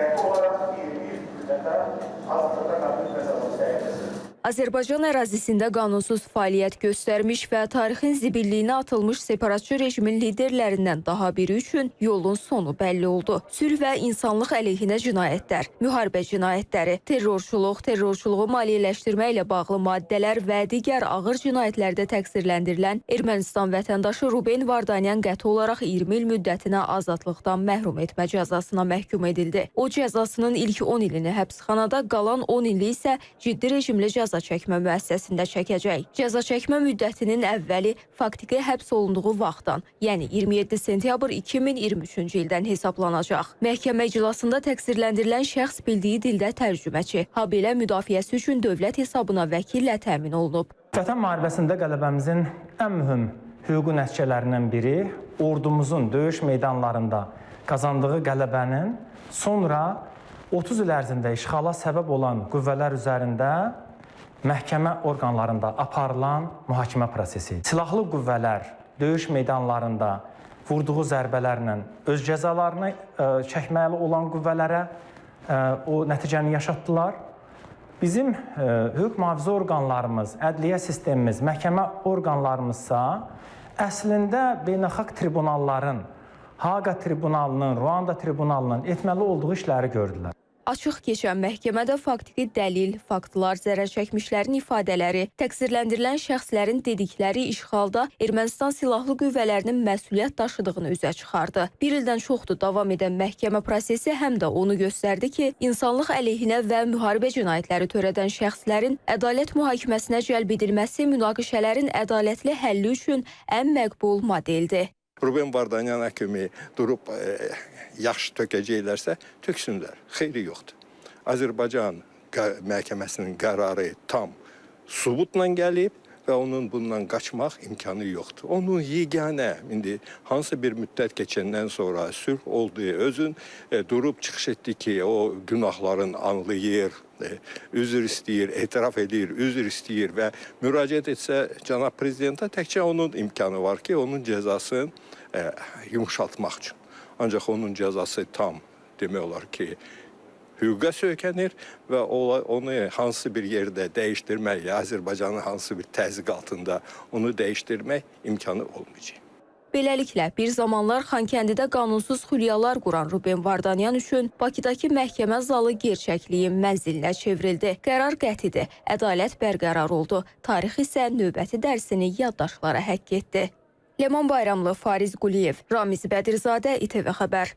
olarak 20 müddete azadlıktan məhrum cəzası təyinləsin. Azərbaycan ərazisində qanunsuz fəaliyyət göstərmiş və tarixin zibilliyinə atılmış separatçı rejimin liderlərindən daha biri üçün yolun sonu bəlli oldu. Sülh və insanlıq əleyhinə cinayətlər, müharibə cinayətləri, terrorçuluq, terrorçuluğu maliyyələşdirmə ilə bağlı maddələr və digər ağır cinayətlərdə təqsirləndirilən Ermənistan vətəndaşı Ruben Vardanyan qəti olaraq 20 il müddətinə azadlıqdan məhrum etmə cəzasına məhkum edildi. O cəzasının ilk 10 ilini həbsxanada, qalan 10 ili isə ciddi rejimli cəza çəkmə müəssisəsində çəkəcək. Cəza çəkmə müddətinin əvvəli faktiki həbs olunduğu vaxtdan, yəni 27 sentyabr 2023-cü ildən hesablanacaq. Məhkəmə iclasında təqsirləndirilən şəxs bildiyi dildə tərcüməçi, habelə müdafiəsi üçün dövlət hesabına vəkillə təmin olunub. Vətən müharibəsində qələbəmizin ən mühüm hüquqi nəticələrindən biri ordumuzun döyüş meydanlarında qazandığı qələbənin sonra 30 il ərzində işğala səbəb olan qüvvələr üzərində məhkəmə orqanlarında aparılan mühakimə prosesi. Silahlı qüvvələr döyüş meydanlarında vurduğu zərbələrlə öz cəzalarını çəkməli olan qüvvələrə o nəticəni yaşatdılar. Bizim hüquq mühafizə orqanlarımız, ədliyyə sistemimiz, məhkəmə orqanlarımızsa əslində beynəlxalq tribunalların, Haqa tribunalının, Ruanda tribunalının etməli olduğu işləri gördülər. Açıq keçən məhkəmədə faktiki dəlil, faktlar, zərər çəkmişlərin ifadələri, təqsirləndirilən şəxslərin dedikləri işğalda Ermənistan silahlı qüvvələrinin məsuliyyət daşıdığını üzə çıxardı. Bir ildən çoxdur davam edən məhkəmə prosesi həm də onu göstərdi ki, insanlıq əleyhinə və müharibə cinayətləri törədən şəxslərin ədalət mühakiməsinə cəlb edilməsi münaqişələrin ədalətli həlli üçün ən məqbul modeldir. Ruben Vardanyan həkimi durub yaxşı tökəcəklərsə, töksünlər. Xeyri yoxdur. Azərbaycan məhkəməsinin qərarı tam sübutla gəlib və onun bundan qaçmaq imkanı yoxdur. Onun yeganə, indi hansı bir müddət keçəndən sonra sülh oldu, özün durub çıxış etdi ki, o günahların anlayır, üzr istəyir, etiraf edir, üzr istəyir və müraciət etsə cənab prezidentə təkcə onun imkanı var ki, onun cəzasını yumuşaltmaq üçün. Ancaq onun cəzası tam demək olar ki, hüquqa söykənir və onu hansı bir yerdə dəyişdirmək, Azərbaycanın hansı bir təzyiq altında onu dəyişdirmək imkanı olmayacaq. Beləliklə, bir zamanlar Xankəndidə qanunsuz xülyalar quran Ruben Vardanyan üçün Bakıdakı məhkəmə zalı gerçəkliyin mənzilinə çevrildi. Qərar qətidir, ədalət bərqərar oldu. Tarix isə növbəti dərsini yaddaşlara həkk etdi. Ləman Bayramlı, Fariz Quliyev, Ramiz Bədirzadə, İTV Xəbər.